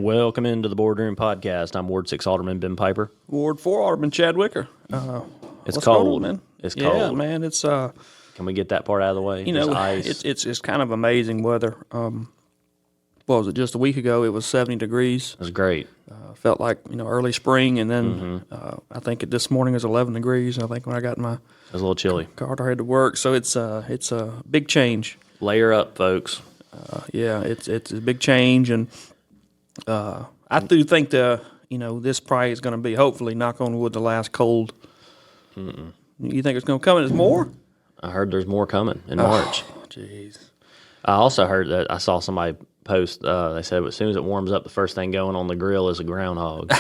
Welcome into the Boardroom podcast. I'm Ward 6 Alderman Ben Piper. Ward 4 Alderman Chad Wicker. It's cold, on, man. It's cold. Yeah, man. It's Can we get that part out of the way? There's ice. it's kind of amazing weather. What was it? Just a week ago, it was 70 degrees. It was great. Felt like early spring, and then I think this morning is 11 degrees. I think when I got my It was a little chilly. car, I had to work. So it's a big change. Layer up, folks. Yeah, it's a big change, and I do think this probably is going to be, hopefully, knock on wood, the last cold. You think it's going to come in as more? I heard there's more coming in March. Jeez. I also heard that I saw somebody post. They said as soon as it warms up, the first thing going on the grill is a groundhog.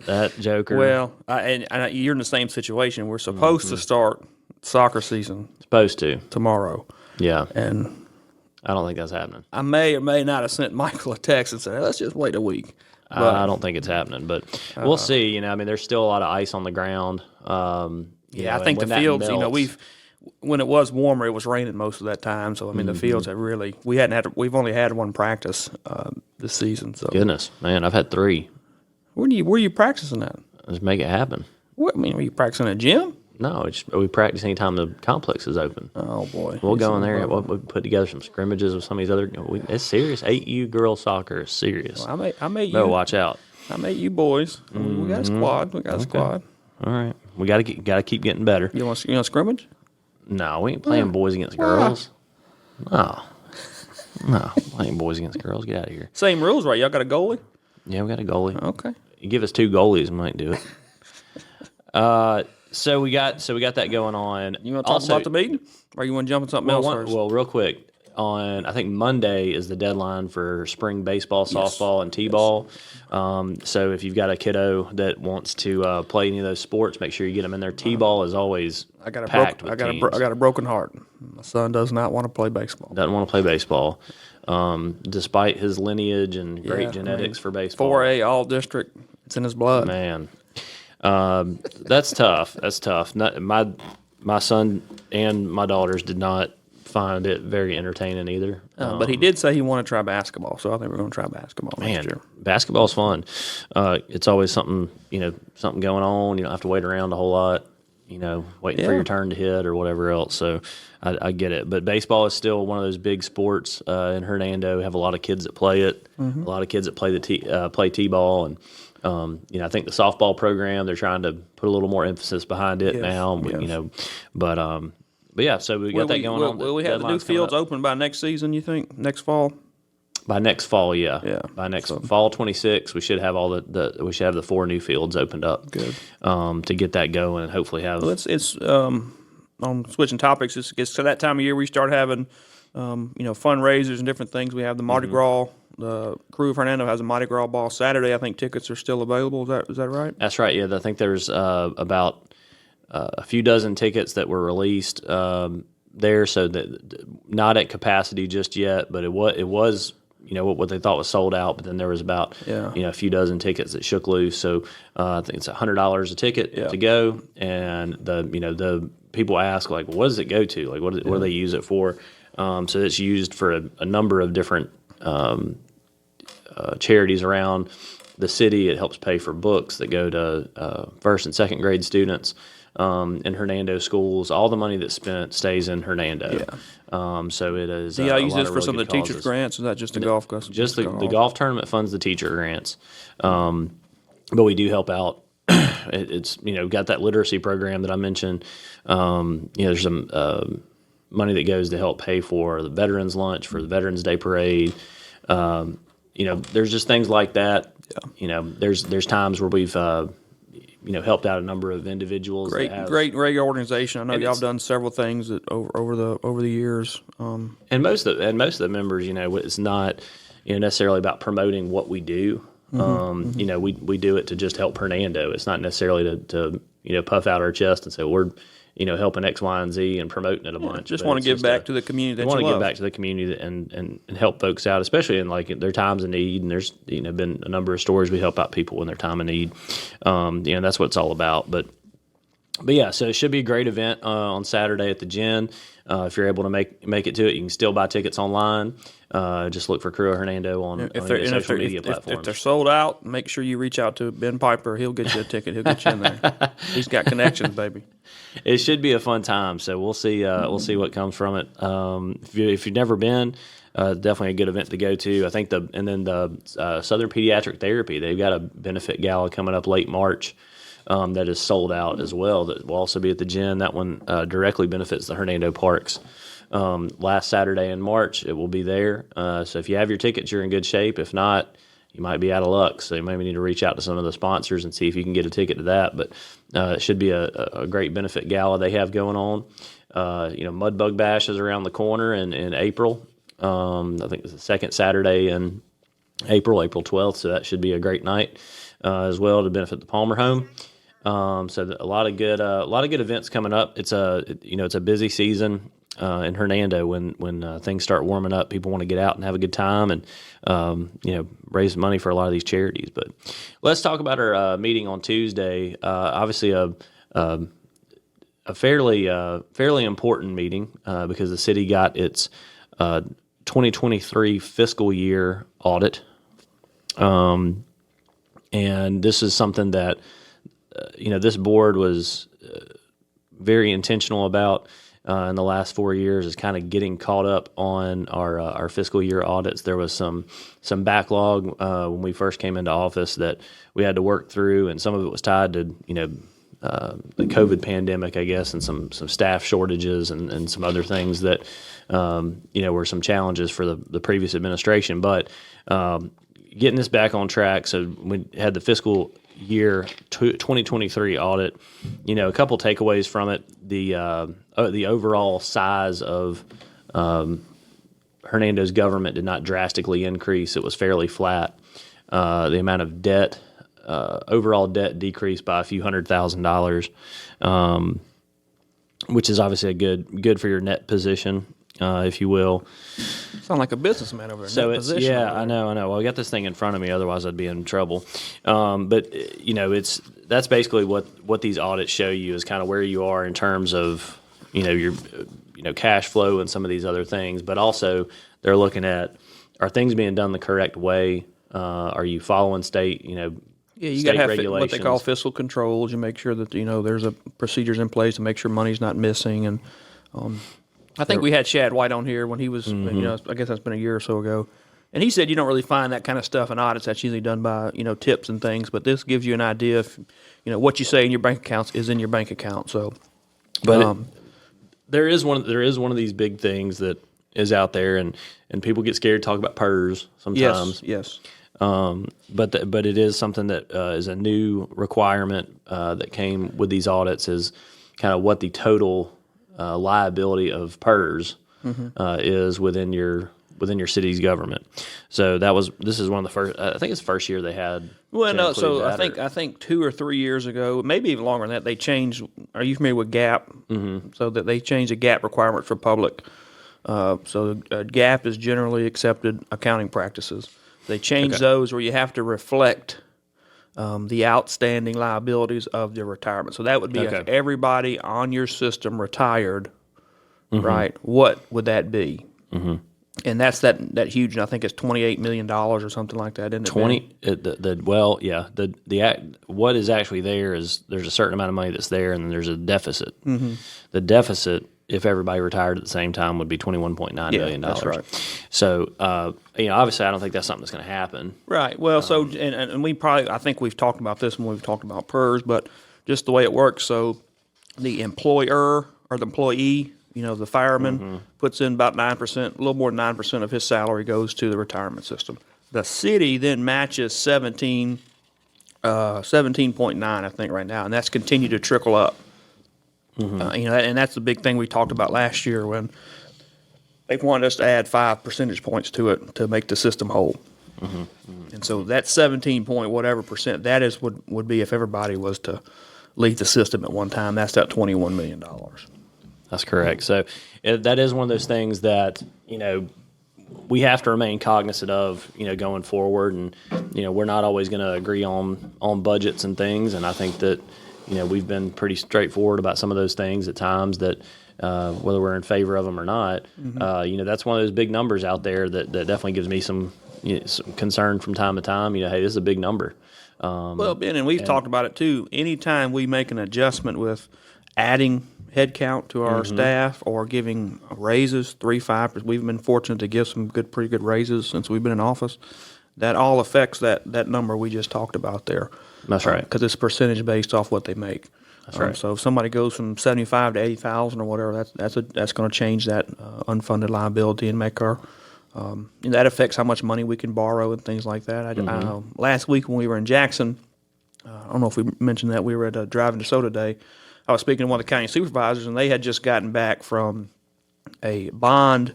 That joker. Well, you're in the same situation. We're supposed to start soccer season Supposed to. tomorrow, Yeah. and I don't think that's happening. I may or may not have sent Michael a text and said, let's just wait a week. I don't think it's happening, but we'll see. There's still a lot of ice on the ground. I think the fields, when it was warmer, it was raining most of that time. So, the fields have really, we've only had one practice this season. So, Goodness, man, I've had 3. where are you practicing at? Just make it happen. What, were you practicing at a gym? No, we practice anytime the complex is open. Oh, boy. We'll go in there. We'll put together some scrimmages with some of these other. It's serious. 8U girls soccer is serious. Well, I made you. Better watch out. I made you boys. We got a squad. We got a squad. All right, we got to keep getting better. You want scrimmage? No, we ain't playing boys against girls. No, playing boys against girls. Get out of here. Same rules, right? Y'all got a goalie? Yeah, we got a goalie. Okay. You give us 2 goalies, we might do it. So we got that going on. You want to talk about the meeting, or you want to jump on something else first? Well, real quick, I think Monday is the deadline for spring baseball, softball, and t-ball. So if you've got a kiddo that wants to play any of those sports, make sure you get them in there. T-ball is always packed with teams. I got a broken heart. My son does not want to play baseball. Doesn't want to play baseball, despite his lineage and great genetics for baseball. 4A all district. It's in his blood. Man. That's tough. That's tough. My son and my daughters did not find it very entertaining either. But he did say he wanted to try basketball, so I think we're going to try basketball next year. Basketball's fun. It's always something going on. You don't have to wait around a whole lot, waiting for your turn to hit or whatever else. So I get it. But baseball is still one of those big sports in Hernando. We have a lot of kids that play it, a lot of kids that play T-ball, and I think the softball program, they're trying to put a little more emphasis behind it now. But yeah, so we got that going on. Will we have the new fields open by next season, you think? Next fall? By next fall, yeah. Yeah. By next fall 26, we should have all we should have the 4 new fields opened up. Good. To get that going and hopefully have. Well, it's on switching topics. It's to that time of year we start having fundraisers and different things. We have the Mardi Gras. The crew of Hernando has a Mardi Gras ball Saturday. I think tickets are still available. Is that right? That's right. Yeah, I think there's about a few dozen tickets that were released there, so that not at capacity just yet, but it was what they thought was sold out. But then there was about a few dozen tickets that shook loose. So I think it's $100 a ticket to go, and the people ask like, what does it go to? Like, what do they use it for? So it's used for a number of different charities around the city. It helps pay for books that go to first and second grade students in Hernando schools. All the money that's spent stays in Hernando. Yeah. So it is. Do y'all use this for some of the teachers' grants? Or is that just the golf? Just the golf tournament funds the teacher grants. But we do help out. It's got that literacy program that I mentioned. There's some money that goes to help pay for the Veterans Lunch, for the Veterans Day Parade. There's just things like that. Yeah. There's times where we've helped out a number of individuals. Great organization. I know y'all have done several things over the years. And most of the members, it's not necessarily about promoting what we do. We do it to just help Hernando. It's not necessarily to puff out our chest and say we're helping X, Y, and Z and promoting it a bunch. Just want to give back to the community that you love. Want to give back to the community and help folks out, especially in like their times of need. And there's been a number of stories we help out people in their time of need. That's what it's all about. But But yeah, so it should be a great event on Saturday at the Gin. If you're able to make it to it, you can still buy tickets online. Just look for Crew of Hernando on any social media platforms. If they're sold out, make sure you reach out to Ben Piper. He'll get you a ticket. He'll get you in there. He's got connections, baby. It should be a fun time. So we'll see. We'll see what comes from it. If you've never been, definitely a good event to go to. I think the Southern Pediatric Therapy, they've got a benefit gala coming up late March. That is sold out as well. That will also be at the Gin. That one directly benefits the Hernando Parks. Last Saturday in March, it will be there. So if you have your tickets, you're in good shape. If not, you might be out of luck. So you maybe need to reach out to some of the sponsors and see if you can get a ticket to that. But it should be a great benefit gala they have going on. Mudbug Bash is around the corner in April. I think it's the second Saturday in April 12th. So that should be a great night as well to benefit the Palmer home. So a lot of good events coming up. It's a busy season in Hernando when things start warming up. People want to get out and have a good time and raise money for a lot of these charities. But let's talk about our meeting on Tuesday. Obviously a fairly important meeting because the city got its 2023 fiscal year audit. And this is something that this board was very intentional about in the last 4 years, is kind of getting caught up on our fiscal year audits. There was some backlog when we first came into office that we had to work through, and some of it was tied to the COVID pandemic, I guess, and some staff shortages and some other things that were some challenges for the previous administration. But getting this back on track, so we had the fiscal year 2023 audit. A couple takeaways from it: the overall size of Hernando's government did not drastically increase; it was fairly flat. The amount of debt, overall debt, decreased by a few $100,000, which is obviously a good for your net position, if you will. Sound like a businessman over there. So I know. Well, I got this thing in front of me, otherwise I'd be in trouble. But that's basically what these audits show you, is kind of where you are in terms of your cash flow and some of these other things. But also they're looking at, are things being done the correct way? Are you following state you got to have what they call fiscal controls. You make sure that there's procedures in place to make sure money's not missing. And I think we had Shad White on here when he was, I guess that's been a year or so ago. And he said you don't really find that kind of stuff in audits. That's usually done by, tips and things. But this gives you an idea if, what you say in your bank accounts is in your bank account. So, but there is one of these big things that is out there, and people get scared to talk about PERS sometimes. Yes. But it is something that is a new requirement that came with these audits, is kind of what the total liability of PERS is within your city's government. So this is one of the first. I think it's the first year they had. Well, no. So I think 2 or 3 years ago, maybe even longer than that, they changed. Are you familiar with GAAP? Mm-hmm. So that they changed the GAAP requirement for public. So GAAP is generally accepted accounting practices. They changed those where you have to reflect the outstanding liabilities of their retirement. So that would be if everybody on your system retired, right? What would that be? Mm-hmm. And that's that huge. And I think it's $28 million or something like that. Isn't it? What is actually there is there's a certain amount of money that's there, and then there's a deficit. Mm-hmm. The deficit, if everybody retired at the same time, would be $21.9 million. That's right. So, obviously, I don't think that's something that's going to happen. Right. Well, and we probably, I think we've talked about this when we've talked about PERS, but just the way it works. So, the employer or the employee, the fireman puts in about 9%, a little more than 9% of his salary goes to the retirement system. The city then matches 17.9, I think, right now, and that's continued to trickle up. Mm-hmm. And that's the big thing we talked about last year when they wanted us to add 5 percentage points to it to make the system whole. Mm-hmm. Mm-hmm. And so that 17 point whatever percent, that is would be if everybody was to leave the system at one time. That's that $21 million. That's correct. So that is one of those things that, we have to remain cognizant of, going forward. And, we're not always going to agree on budgets and things. And I think that, we've been pretty straightforward about some of those things at times that whether we're in favor of them or not. That's one of those big numbers out there that definitely gives me some concern from time to time. Hey, this is a big number. Well, Ben, and we've talked about it too. Anytime we make an adjustment with adding headcount to our staff or giving raises, 3-5%, we've been fortunate to give some pretty good raises since we've been in office. That all affects that number we just talked about there. That's right. Because it's percentage based off what they make. That's right. So if somebody goes from 75 to 80,000 or whatever, that's going to change that unfunded liability and make our and that affects how much money we can borrow and things like that. Last week when we were in Jackson, I don't know if we mentioned that, we were at a Driving DeSoto Day. I was speaking to one of the county supervisors, and they had just gotten back from a bond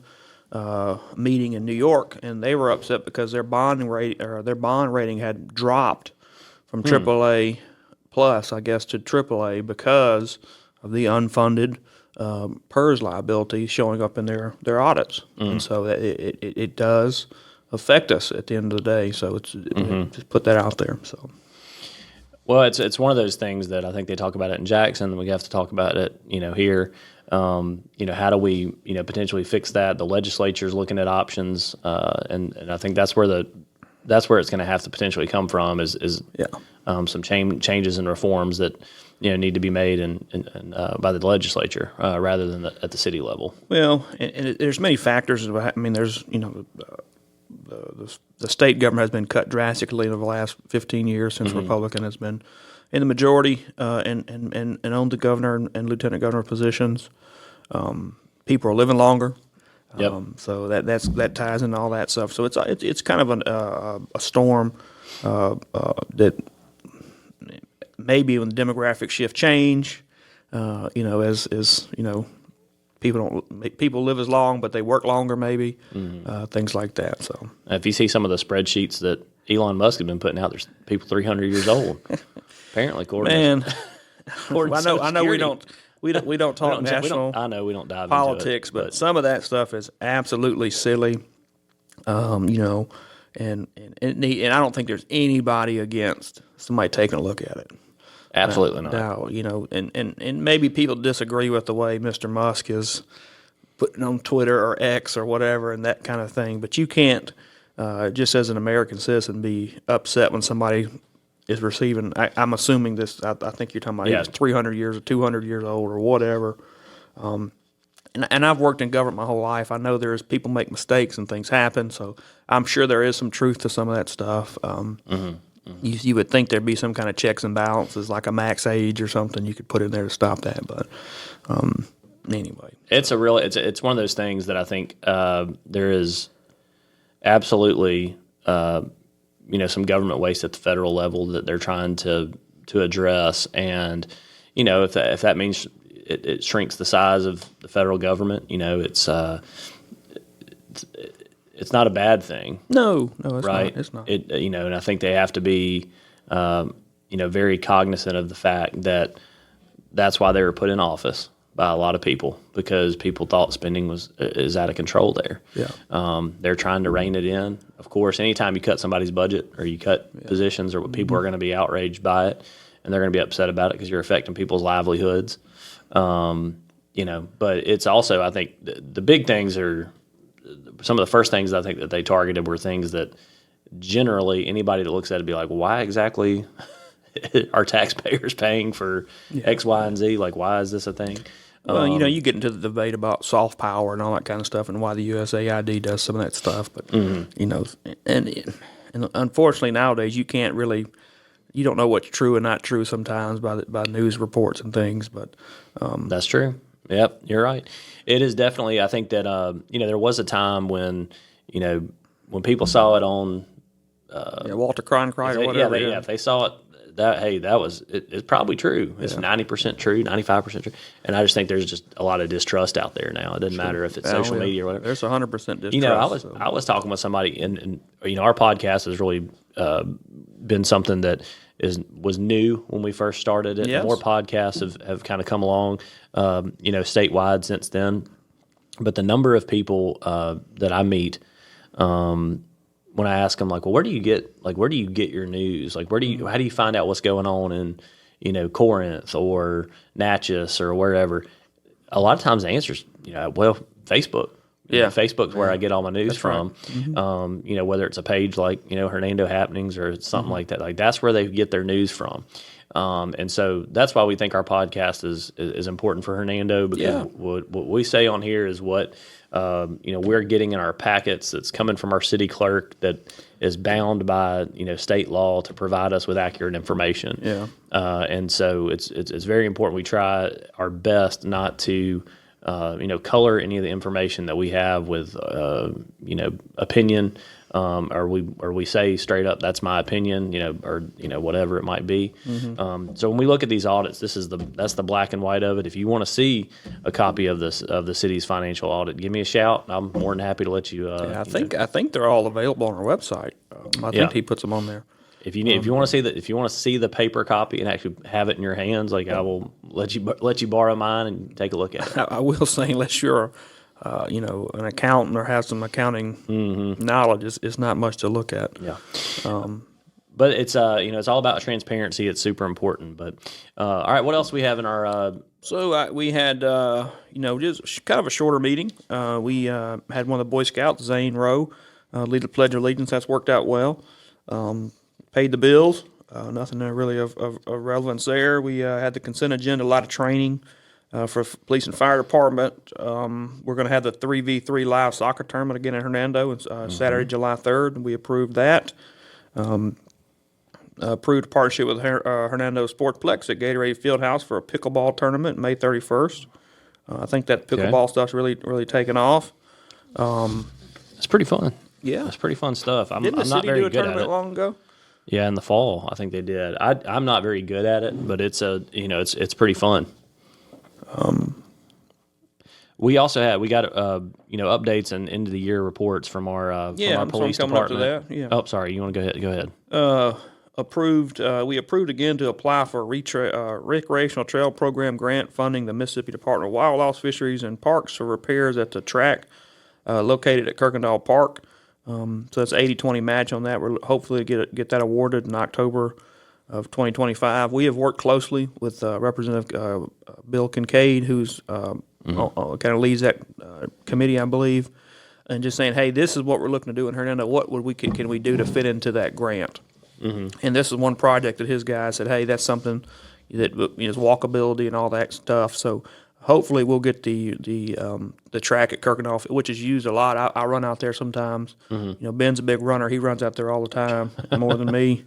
meeting in New York, and they were upset because their bond rating had dropped from AAA plus, I guess, to AAA because of the unfunded PERS liability showing up in their audits, and so it does affect us at the end of the day. So just put that out there. So. Well, it's one of those things that I think they talk about it in Jackson, and we have to talk about it, here. How do we, potentially fix that? The legislature's looking at options, and I think that's where it's going to have to potentially come from is some changes and reforms that need to be made by the legislature rather than at the city level. Well, and there's many factors. I mean, there's the state government has been cut drastically over the last 15 years since Republican has been in the majority and owned the governor and lieutenant governor positions. People are living longer, so that ties into all that stuff. So it's kind of a storm that maybe when the demographic shift change, as people live as long, but they work longer, maybe things like that. So if you see some of the spreadsheets that Elon Musk has been putting out, there's people 300 years old. Apparently, according to I know we don't talk national. I know we don't dive politics, into it, but some of that stuff is absolutely silly. And I don't think there's anybody against somebody taking a look at it. Absolutely not. Now, and maybe people disagree with the way Mr. Musk is putting on Twitter or X or whatever and that kind of thing, but you can't, just as an American citizen, be upset when somebody is receiving, I'm assuming this, I think you're talking about 300 years or 200 years old or whatever. And I've worked in government my whole life. I know there's people make mistakes and things happen, so I'm sure there is some truth to some of that stuff. You would think there'd be some kind of checks and balances, like a max age or something you could put in there to stop that. But anyway, it's one of those things that I think there is absolutely some government waste at the federal level that they're trying to address, and if that means it shrinks the size of the federal government, it's not a bad thing. No, it's right? not. It's not. And I think they have to be, very cognizant of the fact that that's why they were put in office by a lot of people, because people thought spending is out of control there. Yeah. They're trying to rein it in. Of course, anytime you cut somebody's budget or you cut positions, or people are going to be outraged by it, and they're going to be upset about it because you're affecting people's livelihoods. But it's also, I think, the big things are. Some of the first things I think that they targeted were things that generally anybody that looks at it would be like, well, why exactly are taxpayers paying for X, Y, and Z? Like, why is this a thing? Well, you get into the debate about soft power and all that kind of stuff, and why the USAID does some of that stuff. But and unfortunately nowadays you can't really, you don't know what's true and not true sometimes by news reports and things. But that's true. Yep, you're right. It is definitely. I think that there was a time when when people saw it on Walter Cronkite or whatever. If they saw it, it's probably true. It's 90% true, 95% true. And I just think there's just a lot of distrust out there now. It doesn't matter if it's social media or whatever. There's 100% distrust. I was talking with somebody, and our podcast has really been something that was new when we first started it. Yes. More podcasts have kind of come along, statewide since then. But the number of people that I meet, when I ask them, like, well, where do you get your news? Like, how do you find out what's going on Corinth or Natchez or wherever, a lot of times the answer's, well, Facebook. Yeah. Facebook's where I get all my news from. Right. Whether it's a page like, Hernando Happenings or something like that. Like, that's where they get their news from. And so that's why we think our podcast is important for Hernando, because what we say on here is what we're getting in our packets that's coming from our city clerk that is bound by state law to provide us with accurate information. Yeah. And so it's very important. We try our best not to color any of the information that we have with opinion. Or we say straight up, that's my opinion, or whatever it might be. So when we look at these audits, that's the black and white of it. If you want to see a copy of the city's financial audit, give me a shout. I'm more than happy to let you. I think they're all available on our website. I think he puts them on there. If you want to see the paper copy and actually have it in your hands, like, I will let you borrow mine and take a look at it. I will say, unless you're an accountant or have some accounting knowledge, it's not much to look at. Yeah. But it's it's all about transparency. It's super important. But all right, what else we have in our? So we had just kind of a shorter meeting. We had one of the Boy Scouts, Zane Rowe, lead the Pledge of Allegiance. That's worked out well. Paid the bills. Nothing really of relevance there. We had the consent agenda, a lot of training. For police and fire department, we're going to have the 3v3 live soccer tournament again in Hernando. It's Saturday, July 3rd, and we approved that. Approved a partnership with Hernando Sportsplex at Gatorade Fieldhouse for a pickleball tournament May 31st. I think that pickleball stuff's really taken off. It's pretty fun. Yeah, it's pretty fun stuff. I'm Didn't the not city very do a good at tournament it. long ago? Yeah, in the fall, I think they did. I'm not very good at it, but it's it's pretty fun. We also got updates and end of the year reports from our police department. Up to that. Yeah. Oh, sorry. You want to go ahead? We approved again to apply for a recreational trail program grant funding the Mississippi Department of Wildlife, Fisheries, and Parks for repairs at the track located at Kirkendall Park. So it's 80-20 match on that. We're hopefully get that awarded in October of 2025. We have worked closely with Representative Bill Kincaid, who's kind of leads that committee, I believe, and just saying, hey, this is what we're looking to do in Hernando. What can we do to fit into that grant? And this is one project that his guy said, hey, that's something that is walkability and all that stuff. So hopefully we'll get the track at Kirkendall, which is used a lot. I run out there sometimes. Ben's a big runner. He runs out there all the time, more than me.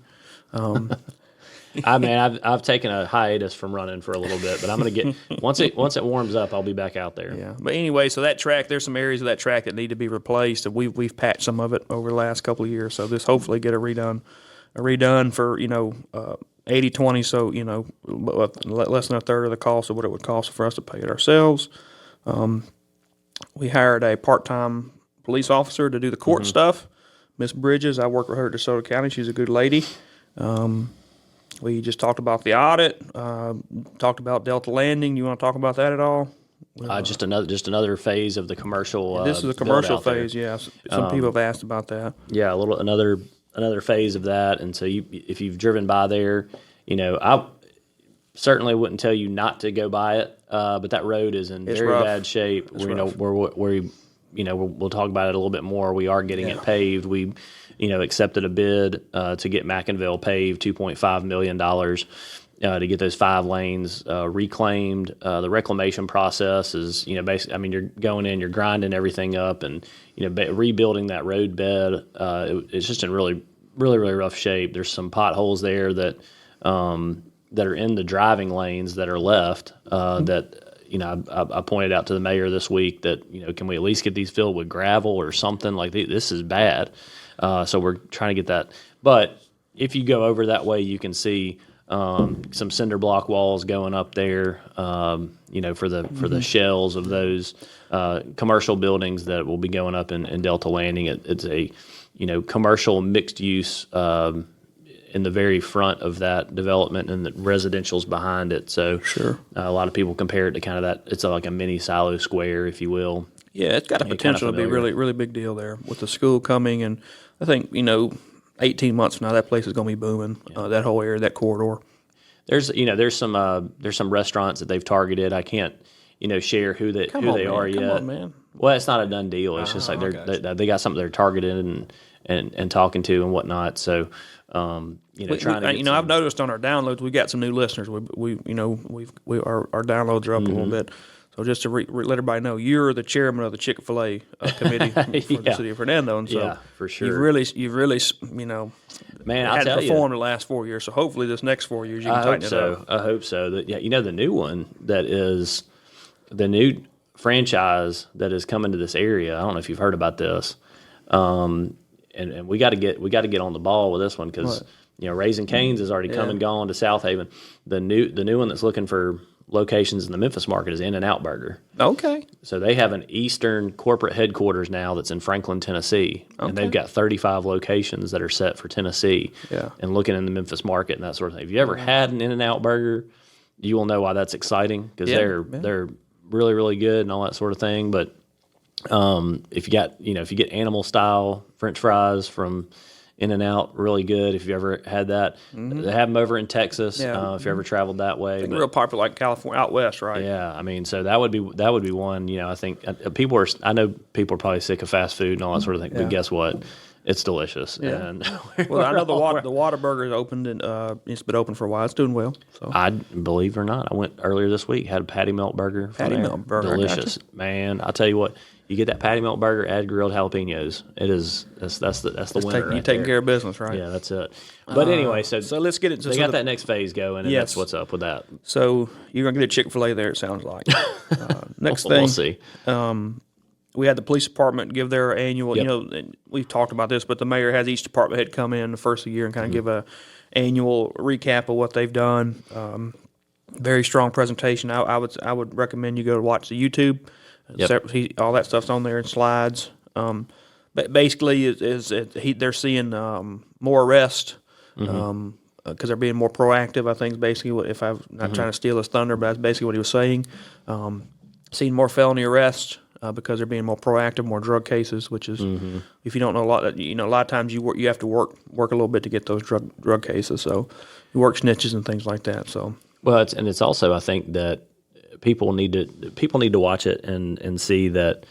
I've taken a hiatus from running for a little bit, but I'm going to get once it warms up, I'll be back out there. Yeah, but anyway, so that track, there's some areas of that track that need to be replaced, and we've patched some of it over the last couple of years. So this hopefully get a redone for 80-20, so less than a third of the cost of what it would cost for us to pay it ourselves. We hired a part-time police officer to do the court stuff, Miss Bridges. I work with her at DeSoto County. She's a good lady. We just talked about the audit, talked about Delta Landing. You want to talk about that at all? Just another phase of the commercial. This is a commercial phase, yeah. Some people have asked about that. Yeah, another phase of that. And so if you've driven by there, I certainly wouldn't tell you not to go by it, but that road is in very bad shape. We'll talk about it a little bit more. We are getting it paved. We accepted a bid to get McIngvale paved, $2.5 million to get those 5 lanes reclaimed. The reclamation process is, basically, you're going in, you're grinding everything up, and rebuilding that road bed. It's just in really, really, really rough shape. There's some potholes there that are in the driving lanes that are left. That I pointed out to the mayor this week that can we at least get these filled with gravel or something? Like this is bad. So we're trying to get that. But if you go over that way, you can see some cinder block walls going up there, for the shells of those commercial buildings that will be going up in Delta Landing. It's a commercial mixed use in the very front of that development, and the residential's behind it. So sure, a lot of people compare it to kind of that. It's like a mini silo square, if you will. Yeah, it's got a potential to be really, really big deal there with the school coming, and I think 18 months from now that place is going to be booming. That whole area, that corridor. there's some restaurants that they've targeted. I can't share who they are yet. Come on, man. Well, it's not a done deal. It's just like they got something they're targeted and talking to and whatnot. So trying to get I've noticed on our downloads we got some new listeners. Our downloads are up a little bit. So just to let everybody know, you're the chairman of the Chick-fil-A committee for the city of Hernando, and so for sure you've really man, I'll had tell to perform the last 4 years. So hopefully this next 4 years you can tighten it up. I hope so. That the new one that is the new franchise that is coming to this area. I don't know if you've heard about this, and we got to get on the ball with this one because Raising Cane's has already come and gone to South Haven. The new one that's looking for locations in the Memphis market is In-N-Out Burger. Okay. So they have an Eastern corporate headquarters now that's in Franklin, Tennessee, and they've got 35 locations that are set for Tennessee. Yeah. And looking in the Memphis market and that sort of thing. If you ever had an In-N-Out Burger, you will know why that's exciting because they're really, really good and all that sort of thing. But if you get animal style French fries from In-N-Out, really good. If you ever had that, they have them over in Texas. If you ever traveled that way, real popular like California out west, right? Yeah, I mean, so that would be one. I think I know people are probably sick of fast food and all that sort of thing. But guess what? It's delicious. Yeah. And well, I know the Whataburger is opened and it's been open for a while. It's doing well. So I believe it or not, I went earlier this week, had a patty melt burger. Melt burger, delicious, man. I'll tell you what. You get that patty melt burger, add grilled jalapenos. That's the winner. You're taking care of business, right? Yeah, that's it. But anyway, so let's get it. They got that next phase going, and that's what's up with that. So you're gonna get a Chick-fil-A there. It sounds like. Next thing, we'll see. We had the police department give their annual. And we've talked about this, but the mayor has each department head come in the first of the year and kind of give a annual recap of what they've done. Very strong presentation. I would recommend you go to watch the YouTube. All that stuff's on there in slides. But basically, they're seeing more arrests because they're being more proactive. I think is basically if I'm not trying to steal his thunder, but that's basically what he was saying. Seeing more felony arrests because they're being more proactive, more drug cases. Which is, if you don't know a lot of times you have to work a little bit to get those drug cases. So you work snitches and things like that. So it's also I think that. People need to watch it and see that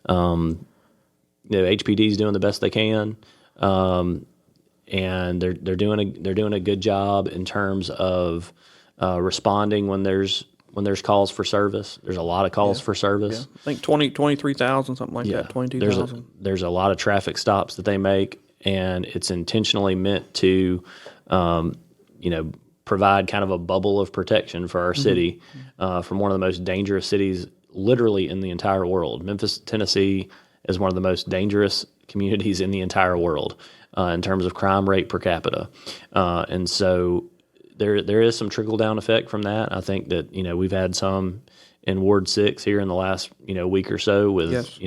HPD is doing the best they can, and they're doing a good job in terms of responding when there's calls for service. There's a lot of calls for service. I think 23,000 something like that. 22,000. There's a lot of traffic stops that they make, and it's intentionally meant to provide kind of a bubble of protection for our city from one of the most dangerous cities literally in the entire world. Memphis, Tennessee is one of the most dangerous communities in the entire world in terms of crime rate per capita. And so there is some trickle-down effect from that. I think that, we've had some in Ward 6 here in the last, week or so with,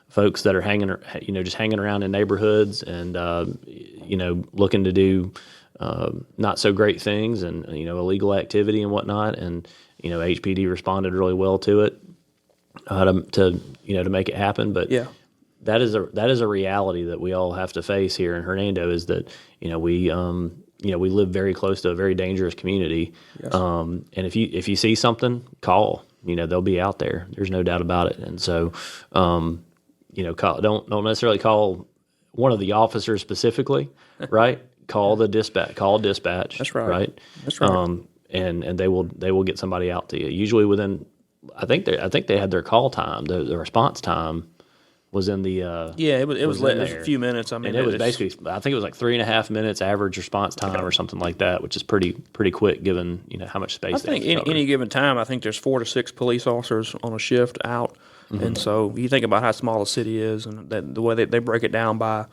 folks that are just hanging around in neighborhoods and, looking to do not so great things and illegal activity and whatnot, and HPD responded really well to it to make it happen. But that is a reality that we all have to face here in Hernando is that we live very close to a very dangerous community, and if you see something, call. They'll be out there. There's no doubt about it. And so don't necessarily call one of the officers specifically, right? Call dispatch. That's right. Right. That's right. And they will get somebody out to you. Usually within, I think they had their call time. The response time was in the. It was a few minutes. I mean, and it was basically I think it was like 3.5 minutes average response time or something like that, which is pretty quick given how much space. I think any given time, I think there's 4 to 6 police officers on a shift out, and so you think about how small the city is and the way they break it down by.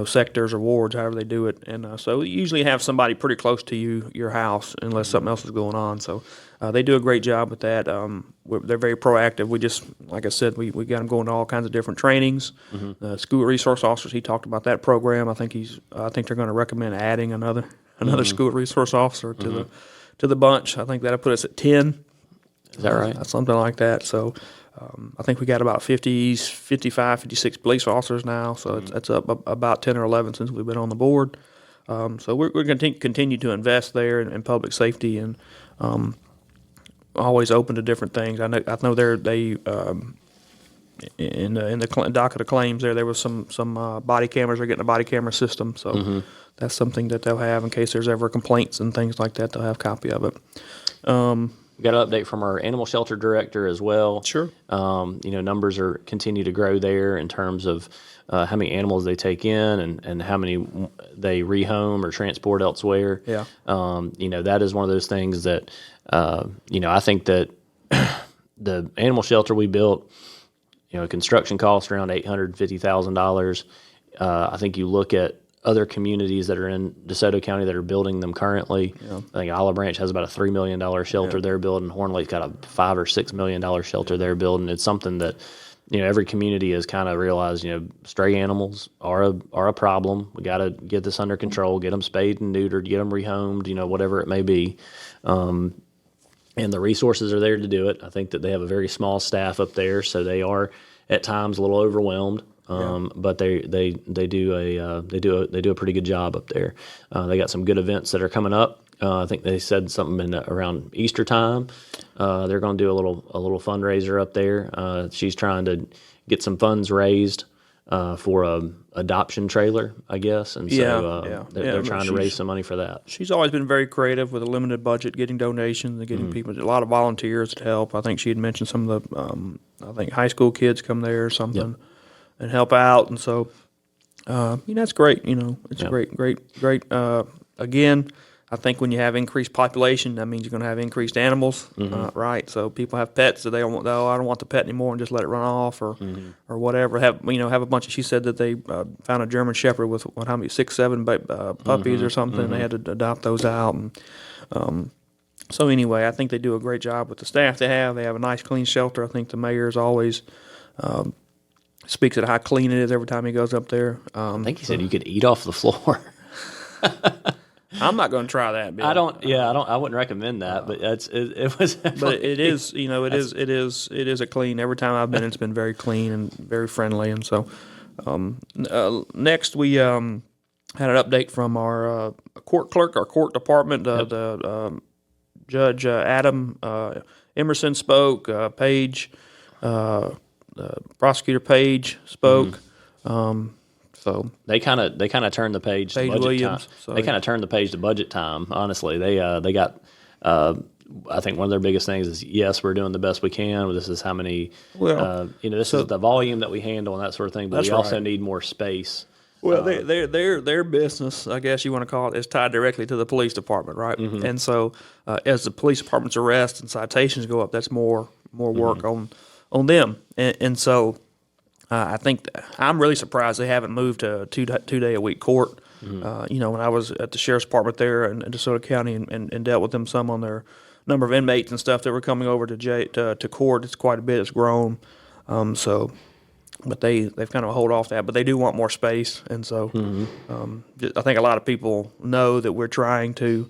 Sectors or wards, however they do it. And so you usually have somebody pretty close to your house unless something else is going on. So they do a great job with that. They're very proactive. We just, like I said, we got them going to all kinds of different trainings. School resource officers, he talked about that program. I think they're going to recommend adding another school resource officer to the bunch. I think that'll put us at 10. Is that right? Something like that. So I think we got about 55, 56 police officers now, so it's up about 10 or 11 since we've been on the board. So we're going to continue to invest there in public safety and always open to different things. I know they in the docket of claims there was some body cameras. They're getting a body camera system, so that's something that they'll have in case there's ever complaints and things like that. They'll have a copy of it. We got an update from our animal shelter director as well. Sure. Numbers continue to grow there in terms of how many animals they take in and how many they rehome or transport elsewhere. Yeah. That is one of those things that, I think that the animal shelter we built, construction cost around $850,000. I think you look at other communities that are in DeSoto County that are building them currently. Yeah. I think Olive Branch has about a $3 million shelter they're building. Horn Lake's got a $5 or $6 million shelter they're building. It's something that, every community has kind of realized, stray animals are a problem. We got to get this under control, get them spayed and neutered, get them rehomed, whatever it may be. And the resources are there to do it. I think that they have a very small staff up there, so they are at times a little overwhelmed. But they do a pretty good job up there. They got some good events that are coming up. I think they said something around Easter time. They're going to do a little fundraiser up there. She's trying to get some funds raised for a adoption trailer, I guess, and so they're trying to raise some money for that. She's always been very creative with a limited budget, getting donations and getting people, a lot of volunteers to help. I think she had mentioned some of the I think high school kids come there or something. Yep. And help out, and so that's great. It's a great. Again, I think when you have increased population, that means you're going to have increased animals, right? So people have pets that they don't want. Oh, I don't want the pet anymore, and just let it run off, or whatever. Have a bunch of. She said that they found a German Shepherd with how many 6, 7 puppies or something. They had to adopt those out, and so anyway, I think they do a great job with the staff they have. They have a nice, clean shelter. I think the mayor is always. Speaks at how clean it is every time he goes up there. I think he said you could eat off the floor. I'm not going to try that, Bill. I wouldn't recommend that, but it was. But it is, it is a clean. Every time I've been, it's been very clean and very friendly. And so, next we had an update from our court clerk, our court department. The Judge Adam Emerson spoke. Page. Prosecutor Page spoke. So they kind of turned the page to budget Williams, time. so they kind of turned the page to budget time. Honestly, they got. I think one of their biggest things is yes, we're doing the best we can. This is how many. This is the volume that we handle and that sort of thing. But we also need more space. Well, their business, I guess you want to call it, is tied directly to the police department, right? And so, as the police department's arrests and citations go up, that's more work on them, and so I think I'm really surprised they haven't moved to a two-day a week court. When I was at the sheriff's department there in DeSoto County and dealt with them some on their number of inmates and stuff that were coming over to court, it's quite a bit. It's grown, but they've kind of hold off that. But they do want more space, and so I think a lot of people know that we're trying to.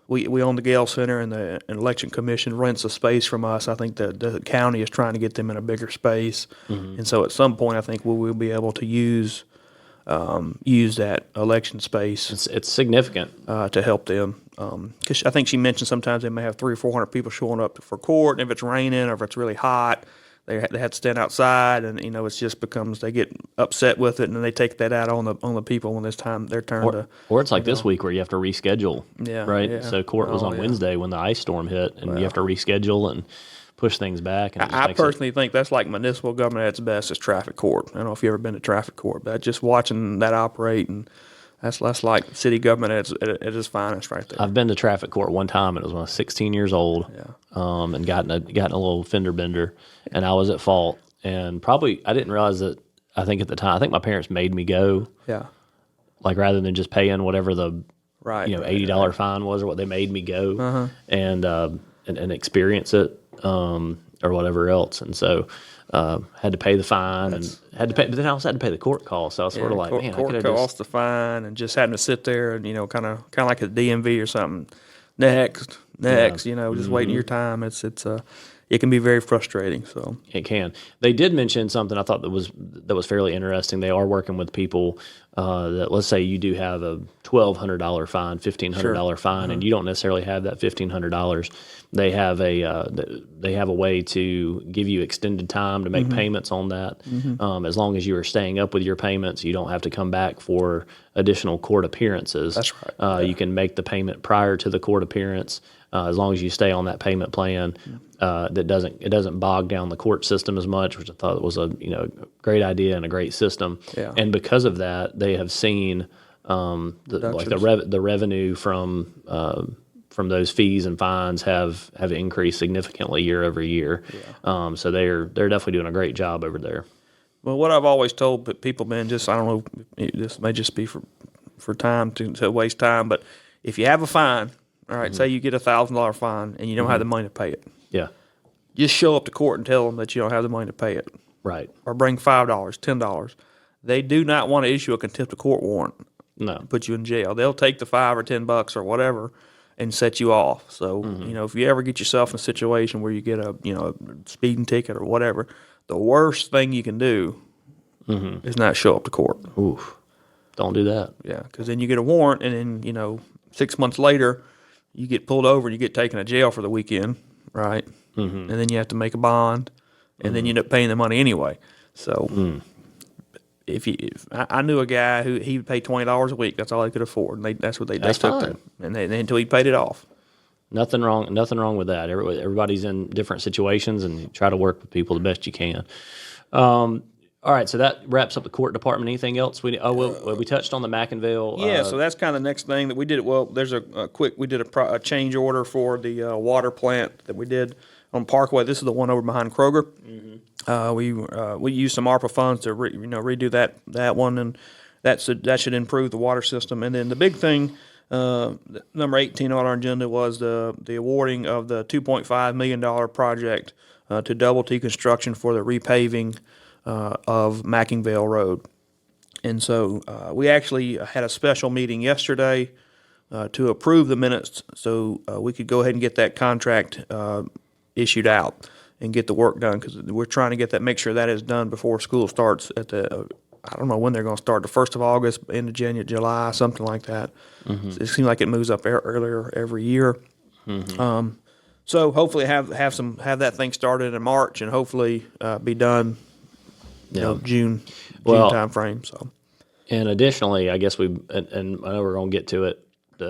We own the Gale Center, and the Election Commission rents a space from us. I think the county is trying to get them in a bigger space, and so at some point, I think we will be able to use that election space. It's significant to help them. Because I think she mentioned sometimes they may have 300 or 400 people showing up for court, and if it's raining or if it's really hot, they have to stand outside, and it's just becomes they get upset with it, and then they take that out on the people when it's time their turn or it's like this week where you have to reschedule. Right. Yeah. So court was on Wednesday when the ice storm hit, and you have to reschedule and push things back. And I personally think that's like municipal government at its best is traffic court. I don't know if you've ever been to traffic court, but just watching that operate and. That's like city government at its finest, right there. I've been to traffic court one time. It was when I was 16 years old, and gotten a little fender bender, and I was at fault. And probably I didn't realize that. I think at the time, I think my parents made me go. Yeah. Like rather than just paying whatever the $80 fine was, or what they made me go and experience it or whatever else. And so. Had to pay the fine and had to pay, but then I also had to pay the court cost. So I was sort of like, man, court I could cost the fine and just having to sit there and kind of like a DMV or something. Next, just waiting your time. It's it can be very frustrating. So it can. They did mention something I thought that was fairly interesting. They are working with people that, let's say you do have a $1,200 fine, $1,500 fine, and you don't necessarily have that $1,500. They have a way to give you extended time to make payments on that. As long as you are staying up with your payments, you don't have to come back for additional court appearances. That's right. You can make the payment prior to the court appearance. As long as you stay on that payment plan, it doesn't bog down the court system as much, which I thought was a great idea and a great system. Yeah. And because of that, they have seen the revenue from those fees and fines have increased significantly year over year. Yeah. So they're definitely doing a great job over there. Well, what I've always told people, man, just I don't know, this may just be for time to waste time, but if you have a fine. All right, say you get a $1,000 fine and you don't have the money to pay it. Yeah. Just show up to court and tell them that you don't have the money to pay it. Right. Or bring $5, $10. They do not want to issue a contempt of court warrant. No. Put you in jail. They'll take the $5 or $10 or whatever and set you off. So, if you ever get yourself in a situation where you get a speeding ticket or whatever, the worst thing you can do is not show up to court. Oof. Don't do that. Yeah, because then you get a warrant and then, 6 months later, you get pulled over and you get taken to jail for the weekend, right? And then you have to make a bond, and then you end up paying the money anyway. So if I knew a guy who he would pay $20 a week, that's all he could afford, and that's what they took fine. and until he paid it off. Nothing wrong with that. Everybody's in different situations, and you try to work with people the best you can. All right, so that wraps up the court department. Anything else? We touched on the McIngvale. Yeah, so that's kind of the next thing that we did. Well, there's we did a change order for the water plant that we did on Parkway. This is the one over behind Kroger. We used some ARPA funds to redo that one, and that should improve the water system. And then the big thing, number 18 on our agenda, was the awarding of the $2.5 million project to Double T Construction for the repaving of McIngvale Road. And so we actually had a special meeting yesterday to approve the minutes so we could go ahead and get that contract issued out and get the work done, because we're trying to get that, make sure that is done before school starts at I don't know when they're going to start, the 1st of August, end of January, July, something like that. It seems like it moves up earlier every year. So hopefully have that thing started in March and hopefully be done June time frame. So, and additionally, I guess and I know we're going to get to it. We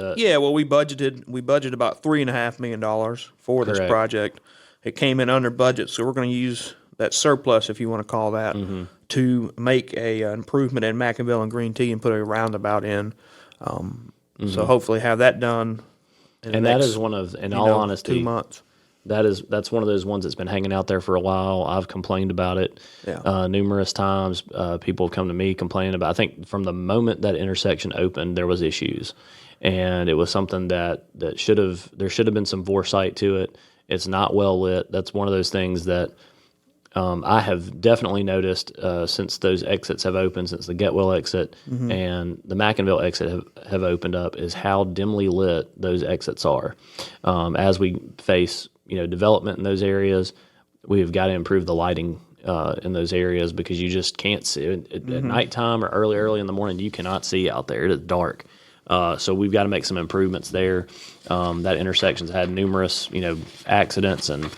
budgeted about $3.5 million for this project. It came in under budget, so we're going to use that surplus, if you want to call that, to make an improvement in McIngvale and Green T and put a roundabout in. So hopefully have that done. And that is one of, in all honesty, 2 months. That's one of those ones that's been hanging out there for a while. I've complained about it numerous times. People have come to me complaining about. I think from the moment that intersection opened, there was issues, and it was something that there should have been some foresight to it. It's not well lit. That's one of those things that I have definitely noticed since those exits have opened, since the Getwell exit and the McIngvale exit have opened up, is how dimly lit those exits are. As we face development in those areas, we've got to improve the lighting in those areas, because you just can't see it at nighttime or early in the morning. You cannot see out there; it is dark. So we've got to make some improvements there. That intersection's had numerous accidents and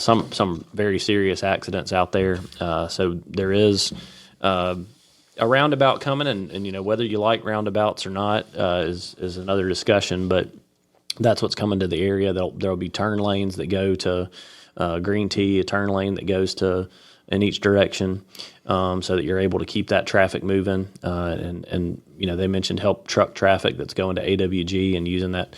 some very serious accidents out there. So there is a roundabout coming, and whether you like roundabouts or not is another discussion. But that's what's coming to the area. There'll be turn lanes that go to Green T, a turn lane that goes in each direction, so that you're able to keep that traffic moving. And they mentioned help truck traffic that's going to AWG and using that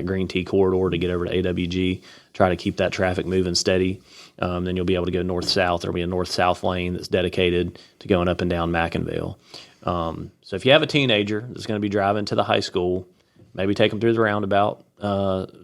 Green T corridor to get over to AWG. Try to keep that traffic moving steady. Then you'll be able to go north-south. There'll be a north-south lane that's dedicated to going up and down McIngvale. So if you have a teenager that's going to be driving to the high school, maybe take them through the roundabout,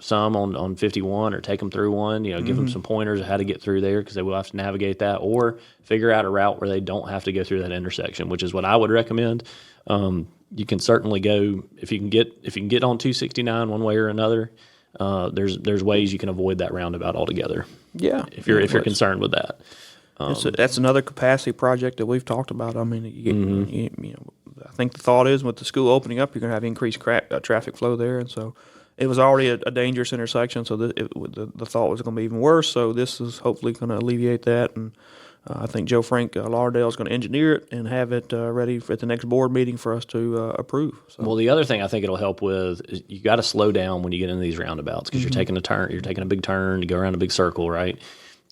some on 51, or take them through one. Give them some pointers of how to get through there, because they will have to navigate that, or figure out a route where they don't have to go through that intersection, which is what I would recommend. You can certainly go if you can get on 269 one way or another. there's ways you can avoid that roundabout altogether. Yeah, If you're concerned with that. That's another capacity project that we've talked about. I mean, I think the thought is with the school opening up, you're going to have increased traffic flow there, and so it was already a dangerous intersection. So the thought was going to be even worse. So this is hopefully going to alleviate that, and I think Joe Frank Lauderdale is going to engineer it and have it ready at the next board meeting for us to approve. So. Well, the other thing I think it'll help with is you got to slow down when you get into these roundabouts because you're taking a turn, you're taking a big turn to go around a big circle, right?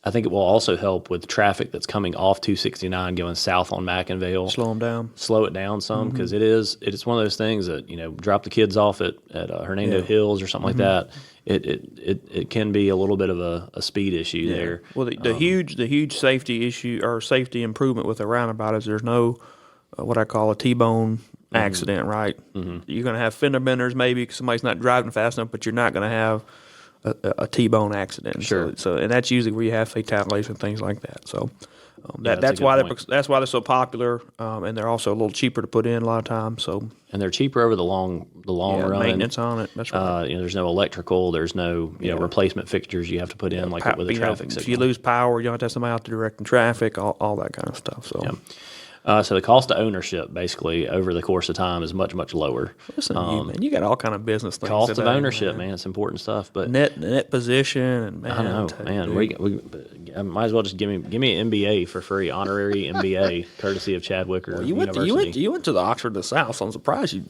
I think it will also help with traffic that's coming off 269 going south on McIngvale. Slow them down. Slow it down some because it's one of those things that, drop the kids off at Hernando Hills or something like that. It can be a little bit of a speed issue there. Well, the huge safety issue or safety improvement with a roundabout is there's no what I call a T-bone accident, right? You're going to have fender benders maybe because somebody's not driving fast enough, but you're not going to have a T-bone accident. Sure. So and that's usually where you have fatalities and things like that. So that's that's a why good point. that's why they're so popular, and they're also a little cheaper to put in a lot of times. So And they're cheaper over the long run. maintenance on it. That's right. There's no electrical. There's no replacement fixtures you have to put in like with a traffic signal. If you lose power, you don't have to have somebody out there directing traffic. All that kind of stuff. So. So the cost of ownership, basically, over the course of time, is much, much lower. Listen to you, man. You got all kind of business things. Cost of today, ownership, man, it's important stuff. But net position, and man, I know, man. We might as well just give me an MBA for free, honorary MBA, courtesy of Chad Wicker University. You went to the Oxford of the South. So I'm surprised you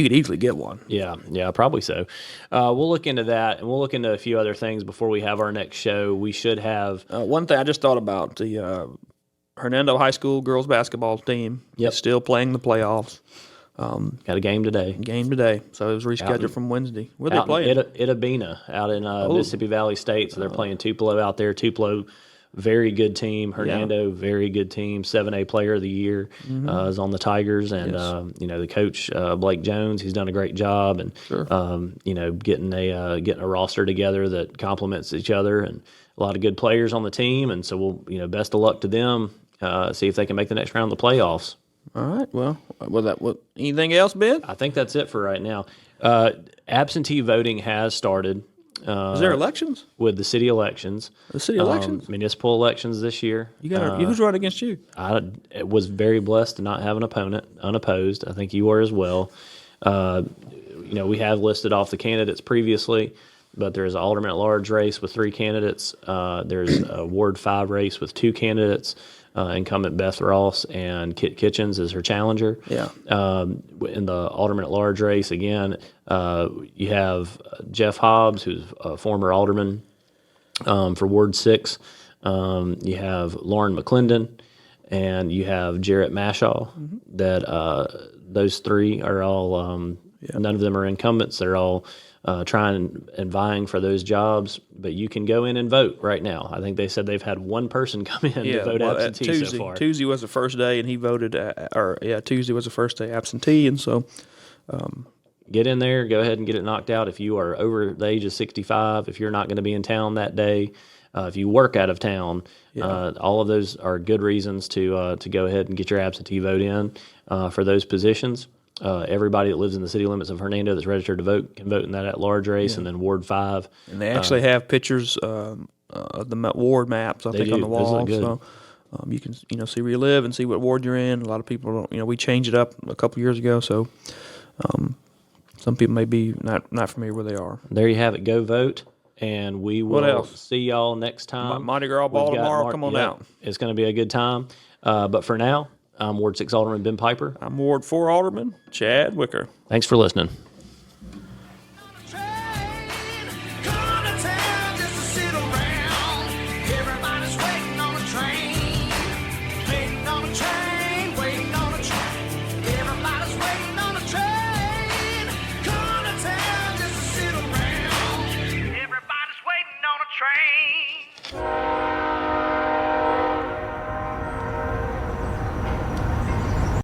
could easily get one. Yeah, probably so. We'll look into that, and we'll look into a few other things before we have our next show. We should have one thing I just thought about the. Hernando High School girls basketball team is still playing the playoffs. Got a game today. So it was rescheduled from Wednesday. Where they playing? Itabena, out in Mississippi Valley State. So they're playing Tupelo out there. Tupelo, very good team. Hernando, very good team. 7A Player of the Year is on the Tigers, and the coach Blake Jones. He's done a great job, and getting a roster together that complements each other, and a lot of good players on the team. And so we'll best of luck to them. See if they can make the next round of the playoffs. All right. Well, anything else, Ben? I think that's it for right now. Absentee voting has started. Is there elections? With the city elections. The city elections? Municipal elections this year. Who's running against you? I was very blessed to not have an opponent, unopposed. I think you were as well. We have listed off the candidates previously, but there's an alderman at large race with 3 candidates. There's a Ward 5 race with 2 candidates. Incumbent Beth Ross and Kit Kitchens is her challenger. Yeah. In the alderman at large race, again, you have Jeff Hobbs, who's a former alderman for Ward 6. You have Lauren McClendon, and you have Jarrett Mashaw. That those 3 are all. None of them are incumbents. They're all trying and vying for those jobs, but you can go in and vote right now. I think they said they've had one person come in to vote absentee so far. Tuesday was the first day, and he voted. Tuesday was the first day absentee, and so get in there, go ahead and get it knocked out. If you are over the age of 65, if you're not going to be in town that day, if you work out of town, all of those are good reasons to go ahead and get your absentee vote in for those positions. Everybody that lives in the city limits of Hernando that's registered to vote can vote in that at-large race, and then Ward 5. And they actually have pictures of the ward maps, I think, on the wall. So you can see where you live and see what ward you're in. A lot of people don't, we changed it up a couple years ago, so some people may be not familiar where they are. There you have it. Go vote, and we will see y'all next time. Mardi Gras ball tomorrow. Come on out. It's going to be a good time. But for now, I'm Ward 6 Alderman Ben Piper. I'm Ward 4 Alderman Chad Wicker. Thanks for listening.